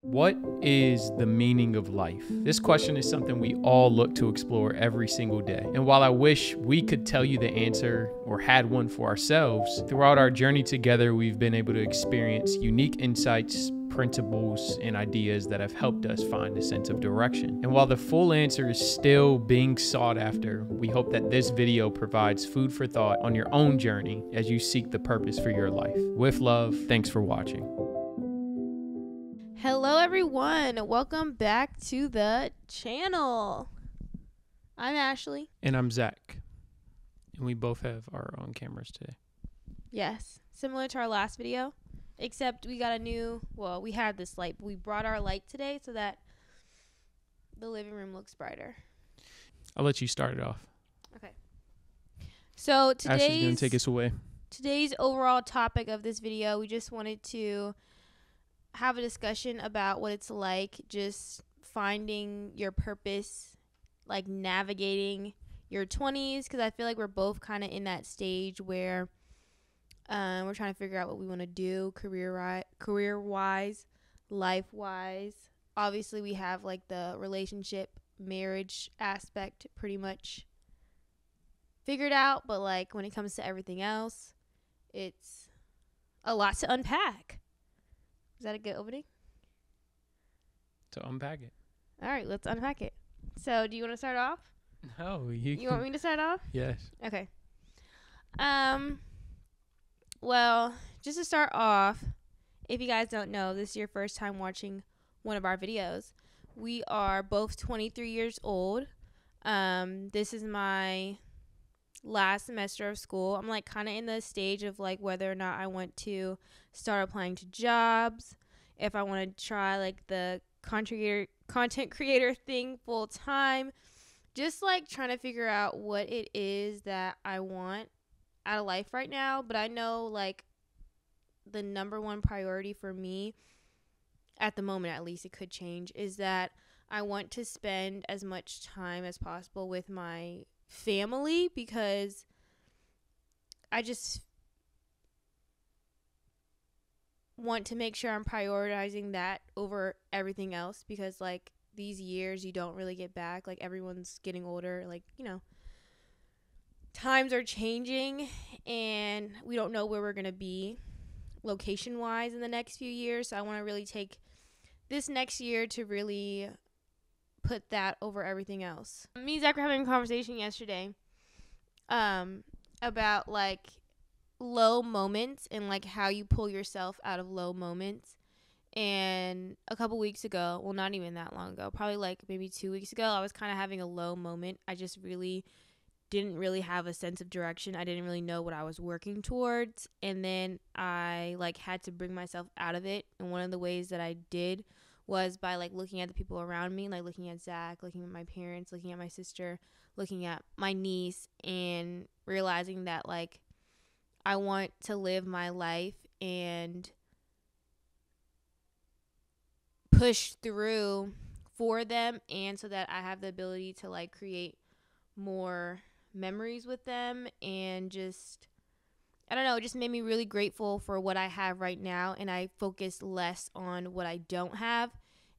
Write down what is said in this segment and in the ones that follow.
What is the meaning of life? This question is something we all look to explore every single day. And while I wish we could tell you the answer or had one for ourselves, throughout our journey together, we've been able to experience unique insights, principles, and ideas that have helped us find a sense of direction. And while the full answer is still being sought after, we hope that this video provides food for thought on your own journey as you seek the purpose for your life. With love, thanks for watching. Hello everyone, welcome back to the channel. I'm Ashley. And I'm Zach. And we both have our own cameras today. Yes, similar to our last video, except we got we had this light, but we brought our light today so that the living room looks brighter. I'll let you start it off. Okay. So Ashley's going to take us away. Today's overall topic of this video, we just wanted to have a discussion about what it's like just finding your purpose, like navigating your 20s, because I feel like we're both kind of in that stage where we're trying to figure out what we want to do career-wise, life-wise. Obviously, we have like the relationship, marriage aspect pretty much figured out, but like when it comes to everything else, it's a lot to unpack. Is that a good opening? To unpack it. All right, let's unpack it. So, do you want to start off? No, You want me to start off? Yes. Okay. Well, just to start off, if you guys don't know, this is your first time watching one of our videos. We are both 23 years old. This is my last semester of school. I'm like kind of in the stage of like whether or not I want to start applying to jobs, if I want to try like the content creator thing full time, just like trying to figure out what it is that I want out of life right now. But I know like the number one priority for me at the moment, at least, it could change, is that I want to spend as much time as possible with my family, because I just want to make sure I'm prioritizing that over everything else, because like these years you don't really get back. Like everyone's getting older, like, you know, times are changing and we don't know where we're going to be location wise in the next few years. So I want to really take this next year to really put that over everything else. Me and Zach were having a conversation yesterday about like low moments and like how you pull yourself out of low moments. And a couple weeks ago, well, not even that long ago, probably like maybe 2 weeks ago, I was kind of having a low moment. I just really didn't really have a sense of direction. I didn't really know what I was working towards. And then I like had to bring myself out of it. And one of the ways that I did was by like looking at the people around me, like looking at Zach, looking at my parents, looking at my sister, looking at my niece, and realizing that like I want to live my life and push through for them, and so that I have the ability to like create more memories with them. And just, I don't know, it just made me really grateful for what I have right now, and I focus less on what I don't have.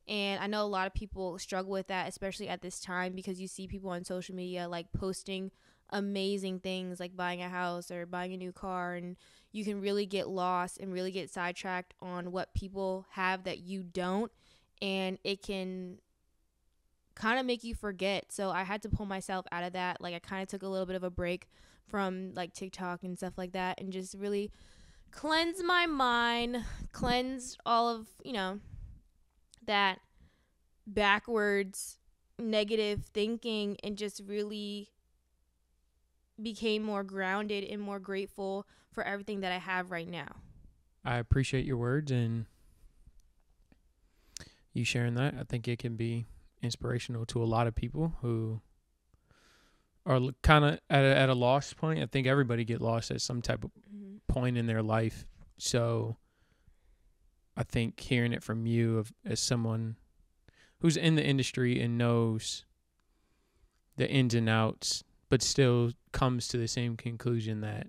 And I know a lot of people struggle with that, especially at this time, because you see people on social media like posting amazing things like buying a house or buying a new car, and you can really get lost and really get sidetracked on what people have that you don't, and it can kind of make you forget. So I had to pull myself out of that. Like I kind of took a little bit of a break from like TikTok and stuff like that, and just really cleanse my mind, cleanse all of, you know, that backwards negative thinking, and just really became more grounded and more grateful for everything that I have right now. I appreciate your words and you sharing that. I think it can be inspirational to a lot of people who are kind of at a lost point. I think everybody get lost at some type of point in their life. So I think hearing it from you as someone who's in the industry and knows the ins and outs, but still comes to the same conclusion that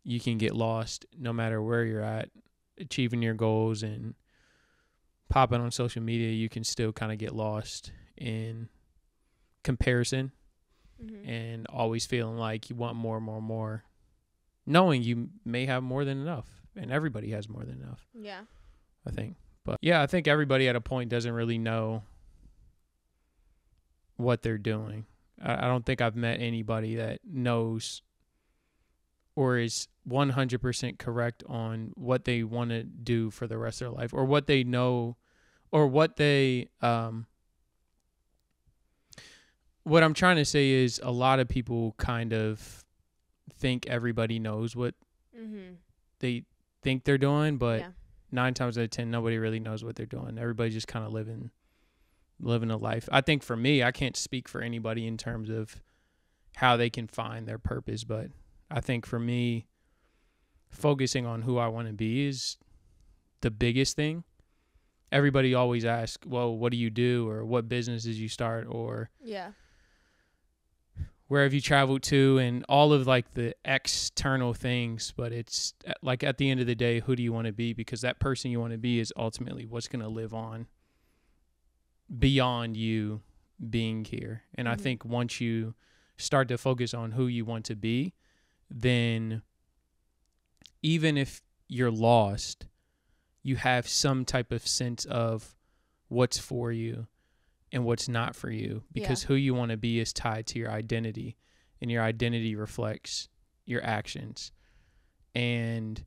you can get lost no matter where you're at, achieving your goals and popping on social media, you can still kind of get lost in comparison and always feeling like you want more, more, more, knowing you may have more than enough, and everybody has more than enough. Yeah. I think. But yeah, I think everybody at a point doesn't really know what they're doing. I don't think I've met anybody that knows or is 100% correct on what they want to do for the rest of their life, or what they know, or what they, what I'm trying to say is a lot of people kind of think everybody knows what they think they're doing, but 9 times out of 10, nobody really knows what they're doing. Everybody's just kind of living a life. I think for me, I can't speak for anybody in terms of how they can find their purpose, but I think for me, focusing on who I want to be is the biggest thing. Everybody always asks, well, what do you do, or what businesses you start, or where have you traveled to, and all of like the external things. But it's like, at the end of the day, who do you want to be? Because that person you want to be is ultimately what's going to live on beyond you being here. And I think once you start to focus on who you want to be, then even if you're lost, you have some type of sense of what's for you and what's not for you, because who you want to be is tied to your identity, and your identity reflects your actions. And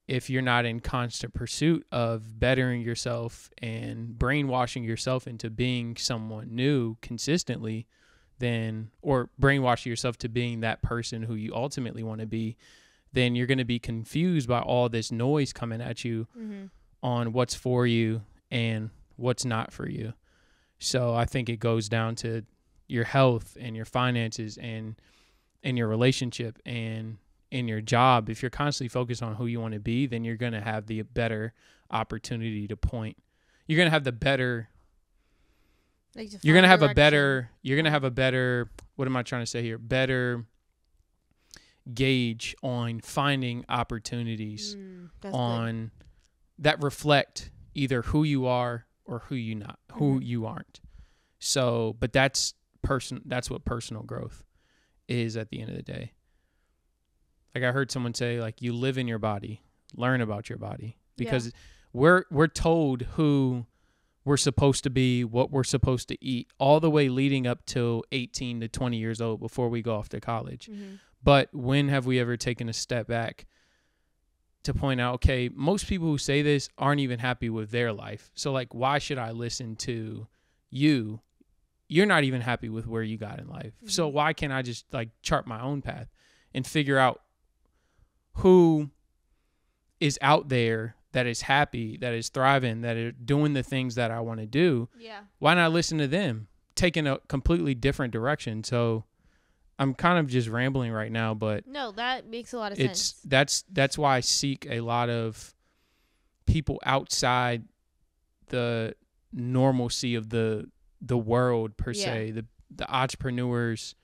if you're not in constant pursuit of bettering yourself and brainwashing yourself into being someone new consistently, then, or brainwashing yourself to being that person who you ultimately want to be, then you're going to be confused by all this noise coming at you on what's for you and what's not for you. So I think it goes down to your health and your finances and your relationship and in your job. If you're constantly focused on who you want to be, then you're going to have the better opportunity to point. You're going to have the better, you're going to have a better, what am I trying to say here? Better gauge on finding opportunities on that reflect either who you are or who you aren't. So, but that's what personal growth is at the end of the day. Like I heard someone say, like, you live in your body, learn about your body, because we're told who we're supposed to be, what we're supposed to eat, all the way leading up till 18 to 20 years old before we go off to college. But when have we ever taken a step back to point out, okay, most people who say this aren't even happy with their life. So like, why should I listen to you? You're not even happy with where you got in life. So why can't I just like chart my own path and figure out who is out there that is happy, that is thriving, that are doing the things that I want to do? Why not listen to them, taking a completely different direction? So I'm kind of just rambling right now, but no, that makes a lot of sense. That's why I seek a lot of people outside the normalcy of the world per se, the entrepreneurs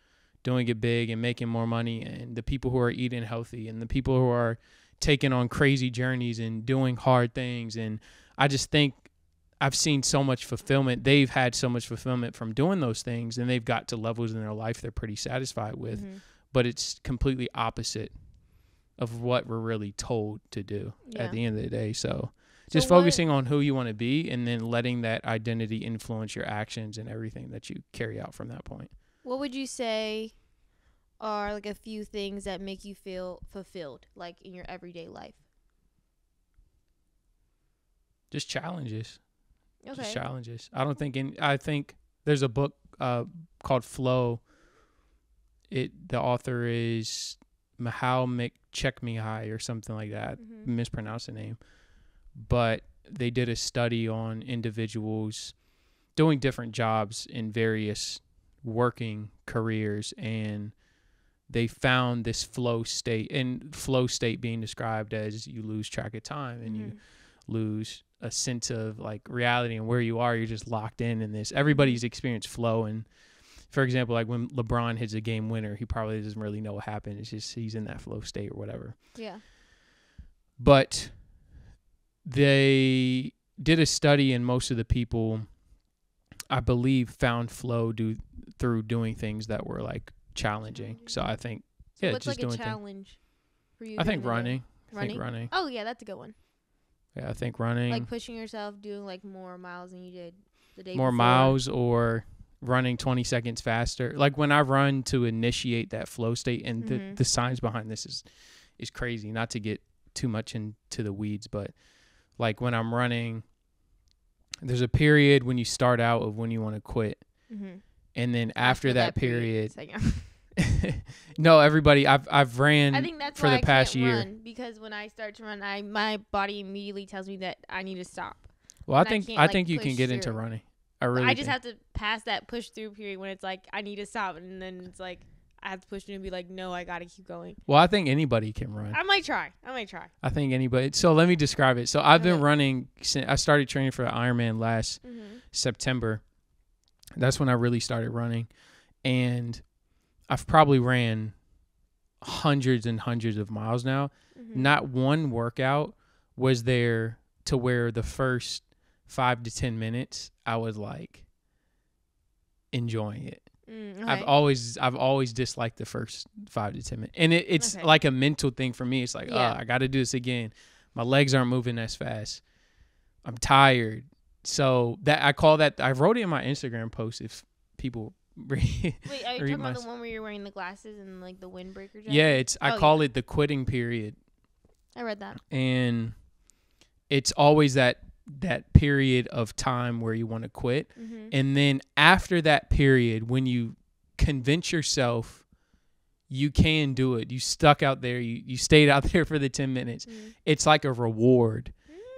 doing it big and making more money, and the people who are eating healthy, and the people who are taking on crazy journeys and doing hard things. And I just think I've seen so much fulfillment. They've had so much fulfillment from doing those things, and they've got to levels in their life they're pretty satisfied with. But it's completely opposite of what we're really told to do at the end of the day. So just focusing on who you want to be, and then letting that identity influence your actions and everything that you carry out from that point. What would you say are like a few things that make you feel fulfilled, like in your everyday life? Just challenges. Okay. Just challenges. I think there's a book called Flow. The author is Mahal Csikszentmihalyi or something like that. Mispronounced the name. But they did a study on individuals doing different jobs in various working careers, and they found this flow state, and flow state being described as you lose track of time and you lose a sense of like reality and where you are. You're just locked in this. Everybody's experienced flow. And for example, like when LeBron hits a game winner, he probably doesn't really know what happened. It's just he's in that flow state or whatever. Yeah. But they did a study, and most of the people, I believe, found flow through doing things that were like challenging. So I think, So yeah, what's just like a doing challenge for you? I think during the day? running. I think running. Oh yeah, that's a good one. Yeah, I think running. Like pushing yourself, doing like more miles than you did the day more before. miles, or running 20 seconds faster. Like when I run to initiate that flow state, and the science behind this is crazy. Not to get too much into the weeds, but like when I'm running, there's a period when you start out of when you want to quit. And then after that period no, everybody, I've ran I think that's for why the past I can't year. Run, because when I start to run, my body immediately tells me that I need to stop. Well, I think like, you can get into running. I just have to pass that push through period when it's like I need to stop, and then it's like I have to push through and be like, no, I gotta keep going. Well, I think anybody can run. I might try. I think anybody. So let me describe it. So I've been running since I started training for Ironman last September. That's when I really started running, and I've probably ran hundreds and hundreds of miles now. Not one workout was there to where the first 5 to 10 minutes I was like enjoying it. Okay. I've always disliked the first 5 to 10 minutes, and it's like a mental thing for me. It's like, oh, I got to do this again. My legs aren't moving as fast. I'm tired. So that I call that. I wrote it in my Instagram post. If people read, wait, are you talking about the one where you're wearing the glasses and like the windbreaker jacket? Yeah, I call it the quitting period. I read that, and it's always that period of time where you want to quit. And then after that period, when you convince yourself you can do it, you stuck out there, you stayed out there for the 10 minutes, it's like a reward.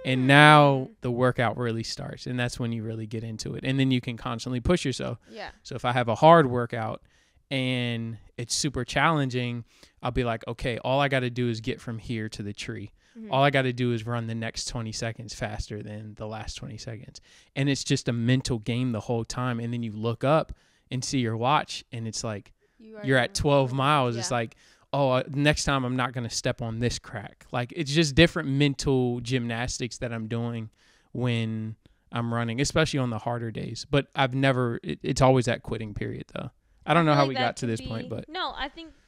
And now the workout really starts, and that's when you really get into it. And then you can constantly push yourself. Yeah. So if I have a hard workout and it's super challenging, I'll be like, okay, all I got to do is get from here to the tree. All I got to do is run the next 20 seconds faster than the last 20 seconds. And it's just a mental game the whole time. And then you look up and see your watch, and it's like you're at 12 miles. Yeah. It's like, oh, next time I'm not going to step on this crack. Like, it's just different mental gymnastics that I'm doing when I'm running, especially on the harder days. But it's always that quitting period, though. I don't know how we got to this point, but. No,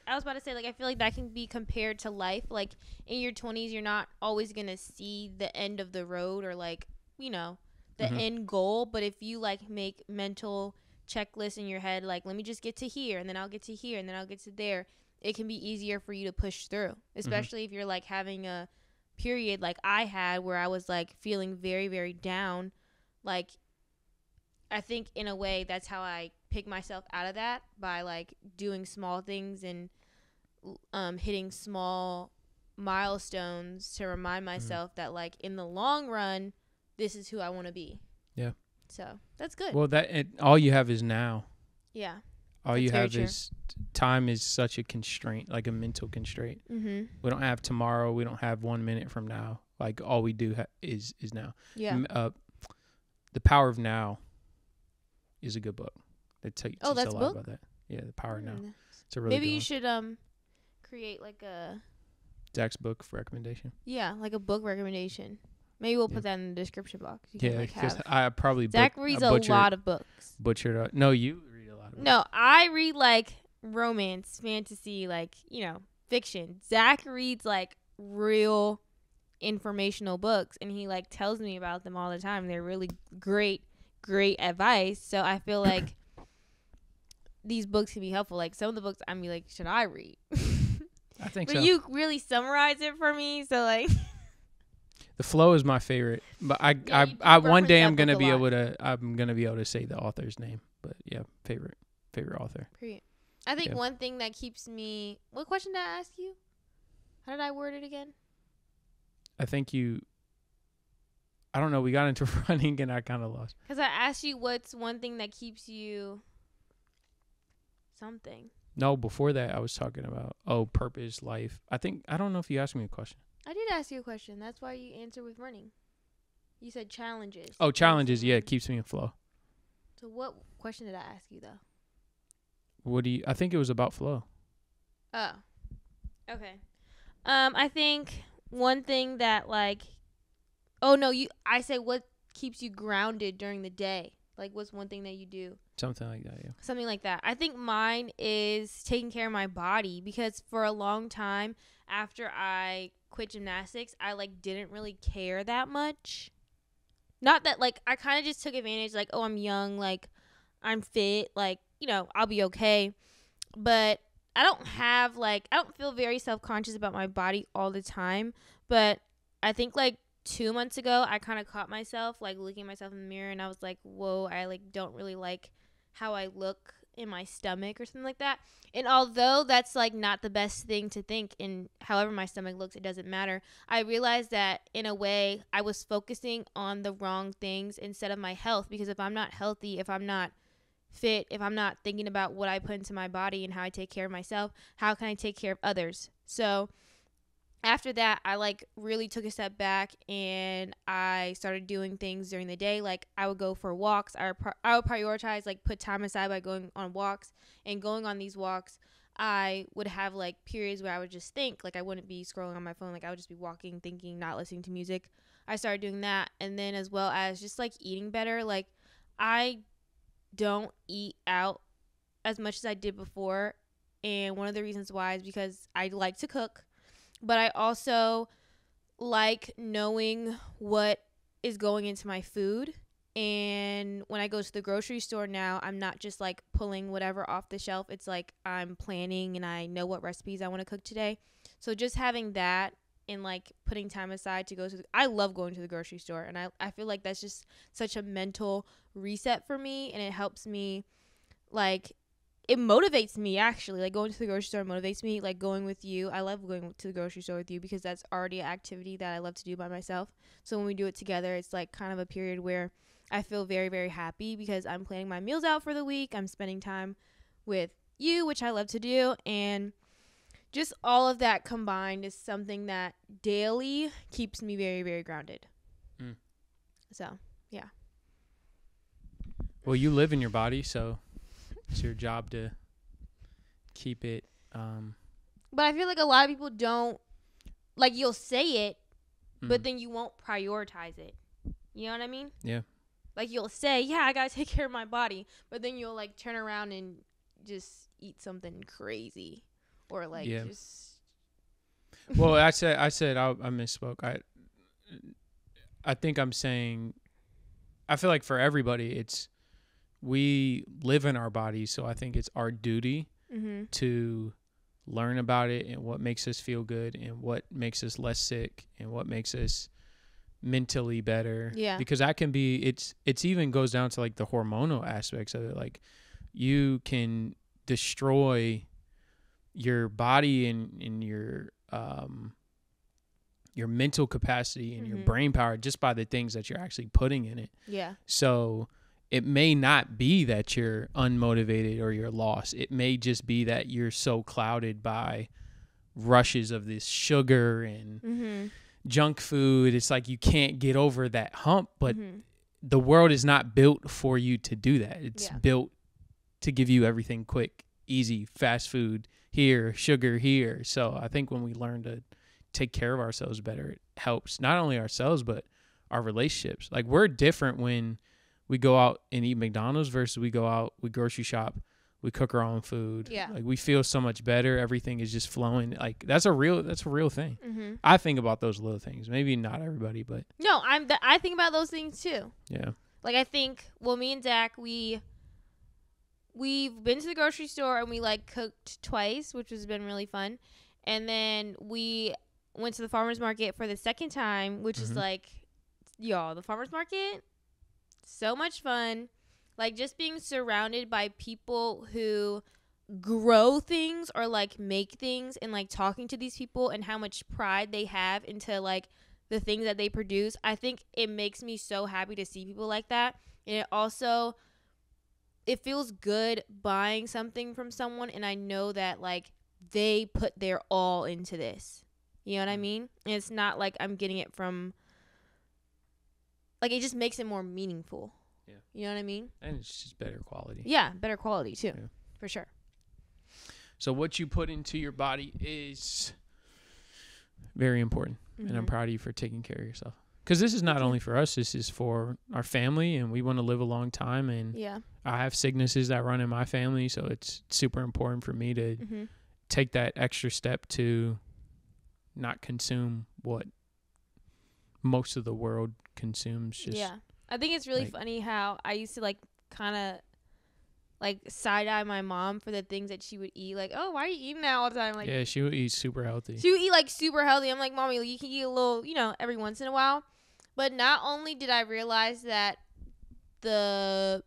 I was about to say, like, I feel like that can be compared to life. Like, in your 20s, you're not always going to see the end of the road or, like, you know, the end goal. But if you, like, make mental checklists in your head, like, let me just get to here, and then I'll get to here, and then I'll get to there, it can be easier for you to push through, especially if you're, like, having a period like I had where I was, like, feeling very, very down. Like, I think in a way that's how I pick myself out of that, by, like, doing small things and hitting small milestones to remind myself that, like, in the long run, this is who I want to be. Yeah. So that's good. Well, all you have is now. Yeah. All you have is time is such a constraint, like a mental constraint. We don't have tomorrow. We don't have 1 minute from now. Like, all we do is now. Yeah. The Power of Now is a good book. That teaches a lot about that. Yeah, The Power of Now. It's a really maybe good you one. should create like a Zach's book recommendation. Yeah, like a book recommendation. Maybe we'll put that in the description box. Because I probably Zach reads a lot of books. Butchered. No, you read a lot of books. No, I read like romance, fantasy, like, you know, fiction. Zach reads like real informational books, and he like tells me about them all the time. They're really great advice. So I feel like these books can be helpful. Like, some of the books I'm like, should I read? I think but you really summarize it for me, so like The Flow is my favorite, but I one day I'm gonna be able to say the author's name. But yeah, favorite author. I think one thing that keeps me. What question did I ask you? How did I word it again? I think I don't know. We got into running and I kind of lost. Because I asked you what's one thing that keeps you something. No, before that I was talking about purpose, life. I don't know if you asked me a question. I did ask you a question. That's why you answered with running. You said challenges. Oh, challenges. Yeah, it keeps me in flow. So what question did I ask you though? I think it was about flow. Oh. Okay. I think one thing that like I say what keeps you grounded during the day? Like, what's one thing that you do? Something like that, yeah. Something like that. I think mine is taking care of my body, because for a long time after I quit gymnastics, I like didn't really care that much. Not that like I kind of just took advantage, like, oh, I'm young, like I'm fit, like, you know, I'll be okay. But I don't feel very self-conscious about my body all the time. But I think like 2 months ago, I kind of caught myself like looking at myself in the mirror, and I was like, whoa, I like don't really like how I look in my stomach or something like that. And although that's like not the best thing to think, and however my stomach looks, it doesn't matter, I realized that in a way I was focusing on the wrong things instead of my health. Because if I'm not healthy, if I'm not fit, if I'm not thinking about what I put into my body and how I take care of myself, how can I take care of others? So after that, I like really took a step back, and I started doing things during the day. Like I would go for walks. I would prioritize, like put time aside by going on walks. And going on these walks, I would have like periods where I would just think. Like I wouldn't be scrolling on my phone. Like I would just be walking, thinking, not listening to music. I started doing that. And then as well as just like eating better. Like I don't eat out as much as I did before. And one of the reasons why is because I like to cook. But I also like knowing what is going into my food. And when I go to the grocery store now, I'm not just like pulling whatever off the shelf. It's like I'm planning and I know what recipes I want to cook today. So just having that and like putting time aside to go to I love going to the grocery store. And I feel like that's just such a mental reset for me. And it helps me like it motivates me, actually. Like going to the grocery store motivates me. Like going with you, I love going to the grocery store with you because that's already an activity that I love to do by myself. So when we do it together, it's like kind of a period where I feel very, very happy because I'm planning my meals out for the week. I'm spending time with you, which I love to do. And just all of that combined is something that daily keeps me very, very grounded. So, yeah. Well, you live in your body, so it's your job to keep it. But I feel like a lot of people don't, like, you'll say it, but then you won't prioritize it. You know what I mean? Yeah. Like, you'll say, yeah, I got to take care of my body, but then you'll, like, turn around and just eat something crazy or, like, just. Well, I misspoke. I think I'm saying, I feel like for everybody, we live in our bodies, so I think it's our duty to learn about it and what makes us feel good and what makes us less sick and what makes us mentally better. Yeah. Because that can be, it's even goes down to like the hormonal aspects of it. Like you can destroy your body and your mental capacity and your brain power just by the things that you're actually putting in it. Yeah. So it may not be that you're unmotivated or you're lost. It may just be that you're so clouded by rushes of this sugar and junk food. It's like you can't get over that hump, but the world is not built for you to do that. It's built to give you everything quick, easy, fast food here, sugar here. So I think when we learn to take care of ourselves better, it helps not only ourselves, but our relationships. Like we're different when we go out and eat McDonald's versus we go out, we grocery shop, we cook our own food. Yeah. Like we feel so much better. Everything is just flowing. Like that's a real thing. I think about those little things. Maybe not everybody, but no, I think about those things too. Yeah. Like I think, well, me and Zach, we've been to the grocery store and we like cooked twice, which has been really fun. And then we went to the farmer's market for the second time, which is like, y'all, the farmer's market, so much fun. Like just being surrounded by people who grow things or like make things and like talking to these people and how much pride they have into like the things that they produce. I think it makes me so happy to see people like that. And it feels good buying something from someone and I know that like they put their all into this. You know what I mean? And it's not like I'm getting it from, like, it just makes it more meaningful. Yeah. You know what I mean? And it's just better quality. Yeah, better quality too. Yeah. For sure. So what you put into your body is very important. And I'm proud of you for taking care of yourself. Because this is not only for us, this is for our family, and we want to live a long time. And Yeah. I have sicknesses that run in my family, so it's super important for me to take that extra step to not consume what most of the world consumes. Just yeah. I think it's really funny how I used to like kind of like side eye my mom for the things that she would eat. Like, oh, why are you eating that all the time? Like, yeah, she would eat super healthy. she would eat like super healthy. I'm like, Mommy, you can eat a little, every once in a while. But not only did I realize that the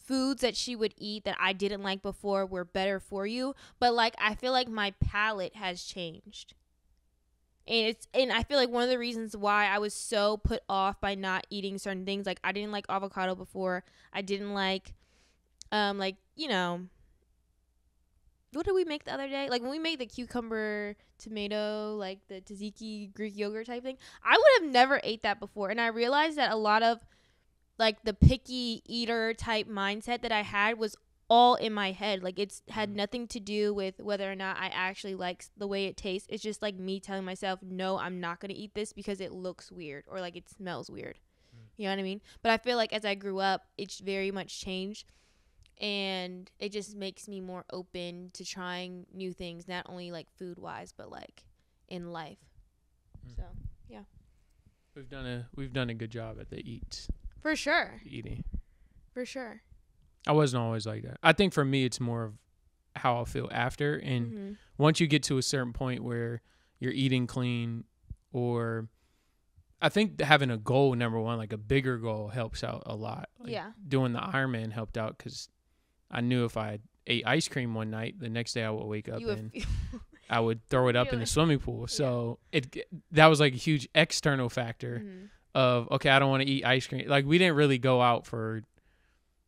foods that she would eat that I didn't like before were better for you, but like I feel like my palate has changed. And I feel like one of the reasons why I was so put off by not eating certain things, like I didn't like avocado before. I didn't like what did we make the other day? Like when we made the cucumber tomato, like the tzatziki Greek yogurt type thing, I would have never ate that before. And I realized that a lot of like the picky eater type mindset that I had was all in my head. Like it's had nothing to do with whether or not I actually like the way it tastes. It's just like me telling myself, no, I'm not going to eat this because it looks weird or like it smells weird. You know what I mean? But I feel like as I grew up, it's very much changed. And it just makes me more open to trying new things, not only like food wise, but like in life. So yeah, we've done a good job at the for sure. eating. For sure. I wasn't always like that. I think for me, it's more of how I feel after. And once you get to a certain point where you're eating clean, or I think having a goal, number one, like a bigger goal, helps out a lot. Like doing the Ironman helped out because I knew if I ate ice cream one night, the next day I would wake up and I would throw it up in the swimming pool. So that was like a huge external factor of, okay, I don't want to eat ice cream. Like we didn't really go out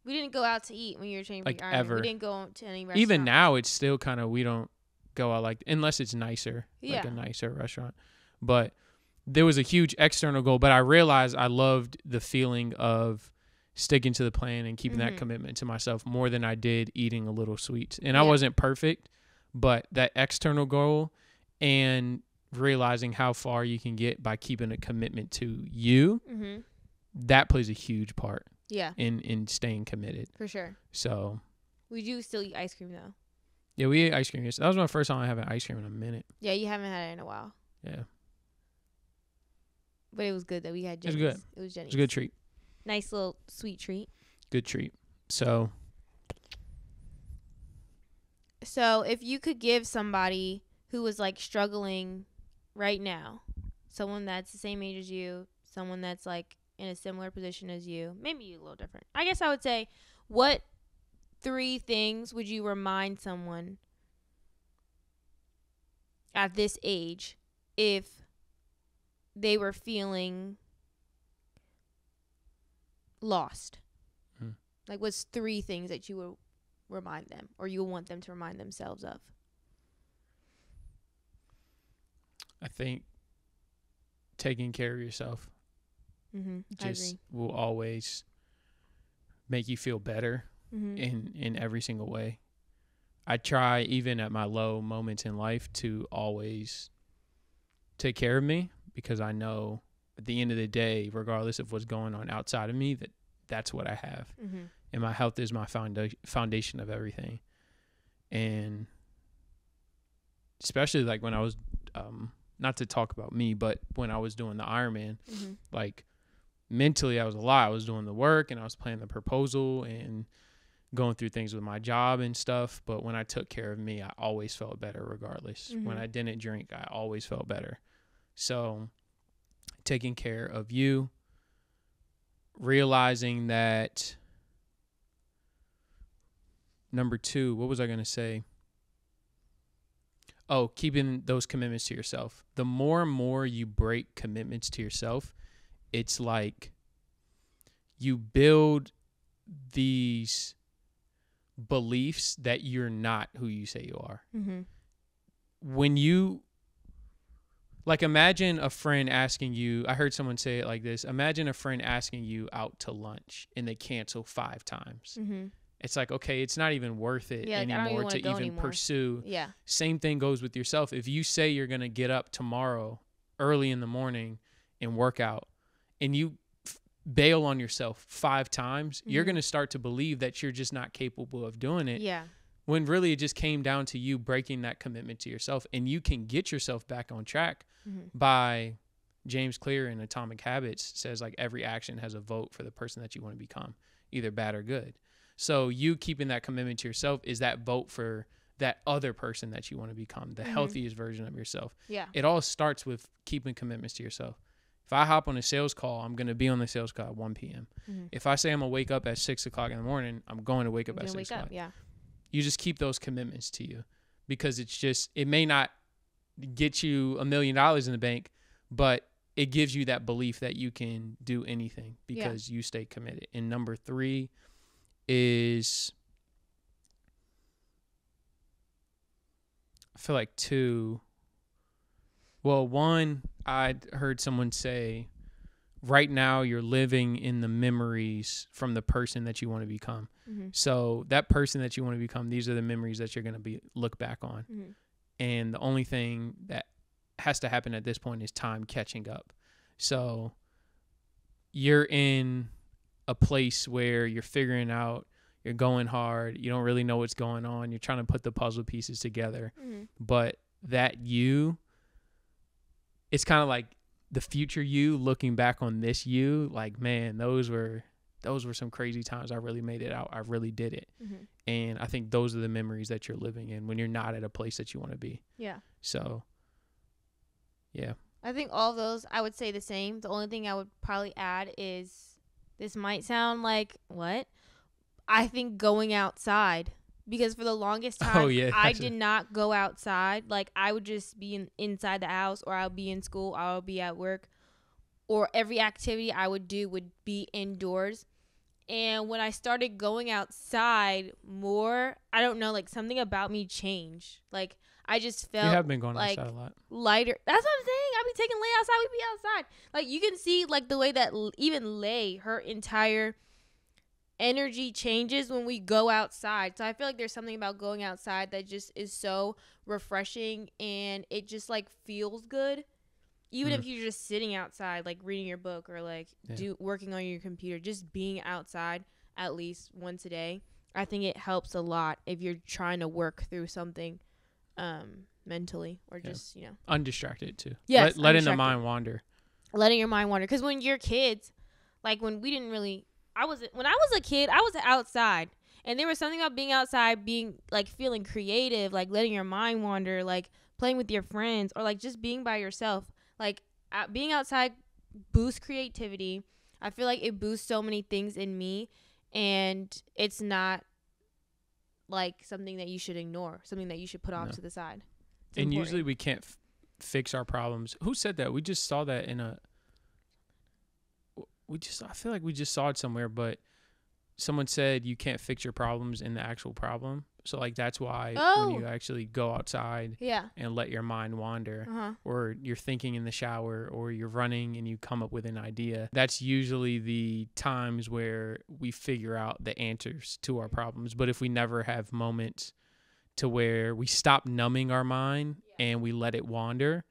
we didn't go out to eat when you were training for like Ironman. ever. We didn't go to any restaurant. Even now, it's still kind of, we don't go out like, unless it's nicer, like Yeah. a nicer restaurant. But there was a huge external goal. But I realized I loved the feeling of sticking to the plan and keeping that commitment to myself more than I did eating a little sweets. And I wasn't perfect, but that external goal and realizing how far you can get by keeping a commitment to you, that plays a huge part. Yeah. In staying committed. For sure. So. We do still eat ice cream though. Yeah, we ate ice cream yesterday. That was my first time having ice cream in a minute. Yeah, you haven't had it in a while. Yeah. But it was good that we had Jenny's. It was good. It was Jenny's. It was a good treat. Nice little sweet treat. Good treat. So if you could give somebody who was like struggling right now, someone that's the same age as you, someone that's like in a similar position as you, maybe a little different. I guess I would say, what 3 things would you remind someone at this age if they were feeling lost? Like, what's 3 things that you would remind them, or you want them to remind themselves of? I think taking care of yourself just will always make you feel better in every single way. I try, even at my low moments in life, to always take care of me, because I know at the end of the day, regardless of what's going on outside of me, that's what I have. And my health is my foundation of everything. And especially like when I was, not to talk about me, but when I was doing the Ironman, like mentally I was a lot. I was doing the work and I was planning the proposal and going through things with my job and stuff. But when I took care of me, I always felt better regardless. When I didn't drink, I always felt better. So taking care of you, realizing that, number 2, what was I going to say? Oh, keeping those commitments to yourself. The more and more you break commitments to yourself, it's like you build these beliefs that you're not who you say you are. When you, like, imagine a friend asking you, I heard someone say it like this, imagine a friend asking you out to lunch and they cancel 5 times. It's like, okay, it's not even worth it anymore to even pursue. Yeah. Same thing goes with yourself. If you say you're going to get up tomorrow early in the morning and work out and you bail on yourself 5 times, you're Mm-hmm. going to start to believe that you're just not capable of doing it. Yeah. When really it just came down to you breaking that commitment to yourself, and you can get yourself back on track Mm-hmm. by James Clear in Atomic Habits says like every action has a vote for the person that you want to become, either bad or good. So you keeping that commitment to yourself is that vote for that other person that you want to become, the Mm-hmm. healthiest version of yourself. Yeah. It all starts with keeping commitments to yourself. If I hop on a sales call, I'm going to be on the sales call at 1 p.m. Mm-hmm. If I say I'm going to wake up at 6 o'clock in the morning, I'm going to wake up I'm at gonna 6 wake o'clock. up. Yeah. You just keep those commitments to you, because it's just, it may not get you $1 million in the bank, but it gives you that belief that you can do anything because you stay committed. And number 3 is, I feel like 2. Well, 1, I'd heard someone say, right now you're living in the memories from the person that you want to become. Mm-hmm. So that person that you want to become, these are the memories that you're going to look back on. Mm-hmm. And the only thing that has to happen at this point is time catching up. So you're in a place where you're figuring out, you're going hard, you don't really know what's going on, you're trying to put the puzzle pieces together. Mm-hmm. But that you, it's kind of like the future you looking back on this you, like, man, those were some crazy times. I really made it out. I really did it. Mm-hmm. And I think those are the memories that you're living in when you're not at a place that you want to be. Yeah. So, yeah. I think all of those, I would say the same. The only thing I would probably add is, this might sound like, what? I think going outside. Because for the longest time, I did not go outside. Like, I would just be inside the house, or I'll be in school, I'll be at work, or every activity I would do would be indoors. And when I started going outside more, I don't know, like, something about me changed. Like, I just felt, you have been going like, outside a lot. lighter. That's what I'm saying. I be taking Lay outside. We be outside. Like, you can see, like, the way that even Lay, her entire energy changes when we go outside. So I feel like there's something about going outside that just is so refreshing, and it just, like, feels good. Even if you're just sitting outside, like, reading your book, or, like, working on your computer, just being outside at least once a day, I think it helps a lot if you're trying to work through something mentally, or just, you know. Undistracted, too. Yes, letting the mind wander. Letting your mind wander. Because when you're kids, like, when we didn't really, when I was a kid, I was outside. And there was something about being outside, being, like, feeling creative, like, letting your mind wander, like, playing with your friends, or, like, just being by yourself. Like, being outside boosts creativity. I feel like it boosts so many things in me, and it's not, like, something that you should ignore, something that you should put off to the side. It's and important. usually we can't fix our problems. Who said that? We just saw that in I feel like we just saw it somewhere, but someone said you can't fix your problems in the actual problem. So, like, that's why when you actually go outside and let your mind wander, or you're thinking in the shower, or you're running and you come up with an idea, that's usually the times where we figure out the answers to our problems. But if we never have moments to where we stop numbing our mind and we let it wander,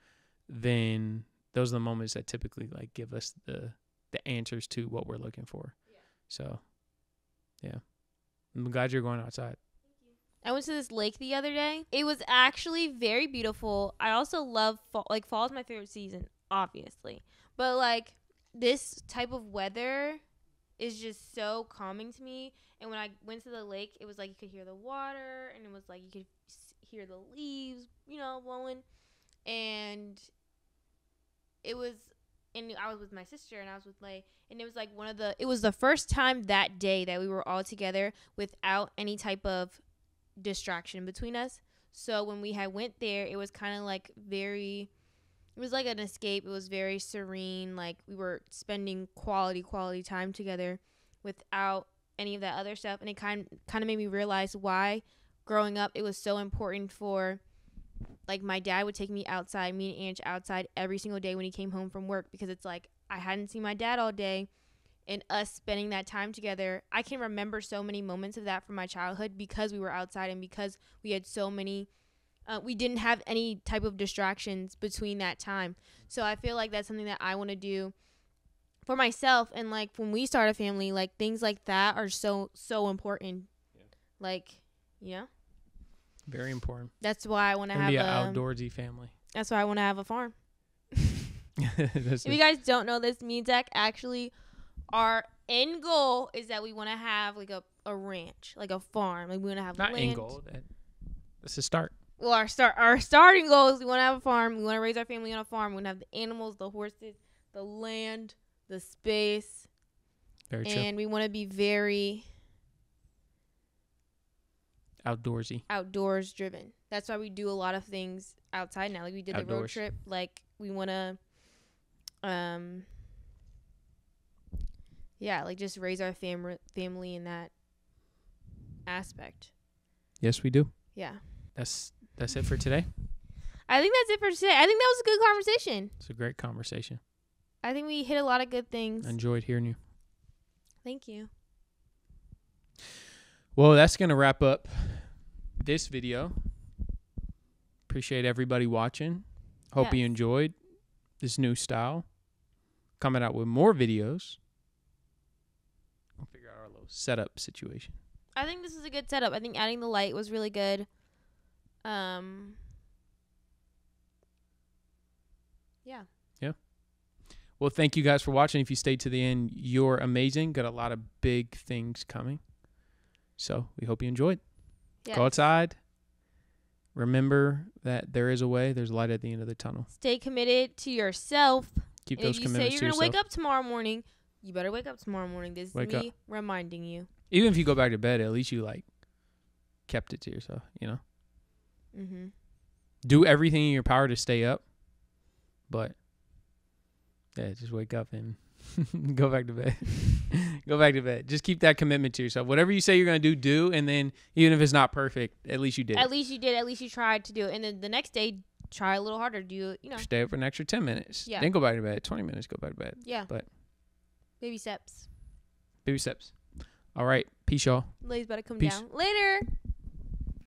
then those are the moments that typically, like, give us the answers to what we're looking for. So, yeah. I'm glad you're going outside. I went to this lake the other day. It was actually very beautiful. I also love fall. Like, fall is my favorite season, obviously. But, like, this type of weather is just so calming to me. And when I went to the lake, it was like you could hear the water, and it was like you could hear the leaves, you know, blowing. And it was, and I was with my sister, and I was with Lay, and it was like it was the first time that day that we were all together without any type of distraction between us. So when we had went there, it was kind of like it was like an escape. It was very serene. Like, we were spending quality time together without any of that other stuff. And it kind of made me realize why growing up it was so important for, like, my dad would take me outside, me and Ange outside every single day when he came home from work, because it's like I hadn't seen my dad all day. And us spending that time together, I can remember so many moments of that from my childhood because we were outside, and because we had so many we didn't have any type of distractions between that time. So I feel like that's something that I want to do for myself. And like when we start a family, like things like that are so important. Yeah. Like, you know, very important. That's why I want to have be an outdoorsy family. That's why I want to have a farm. If you guys don't know this, me and Zach actually, our end goal is that we want to have like a ranch, like a farm. Like we want to have not land. End goal. That's a start. Well, our starting goal is we want to have a farm. We want to raise our family on a farm. We want to have the animals, the horses, the land, the space. Very true. And we want to be very outdoors driven. That's why we do a lot of things outside now. Like we did the road trip. Like we want to like just raise our family in that aspect. Yes, we do. Yeah. That's it for today. I think that's it for today. I think that was a good conversation. It's a great conversation. I think we hit a lot of good things. I enjoyed hearing you. Thank you. Well, that's going to wrap up this video. Appreciate everybody watching. Hope you enjoyed this new style. Coming out with more videos. We'll figure out our little setup situation. I think this is a good setup. I think adding the light was really good. Yeah. Well, thank you guys for watching. If you stayed to the end, you're amazing. Got a lot of big things coming. So we hope you enjoyed. Yes. Go outside. Remember that there is a way. There's light at the end of the tunnel. Stay committed to yourself. Keep those commitments to yourself. If you say you're going to wake up tomorrow morning, you better wake up tomorrow morning. This is me reminding you. Even if you go back to bed, at least you kept it to yourself, you know? Mm-hmm. Do everything in your power to stay up. But, just wake up and go back to bed. Go back to bed. Just keep that commitment to yourself. Whatever you say you're going to do. And then even if it's not perfect, at least you did. At least you did. At least you tried to do it. And then the next day, try a little harder. Do it, Stay up for an extra 10 minutes. Yeah. Then go back to bed. 20 minutes, go back to bed. Yeah. But baby steps. Baby steps. All right. Peace, y'all. Ladies better come down. Later.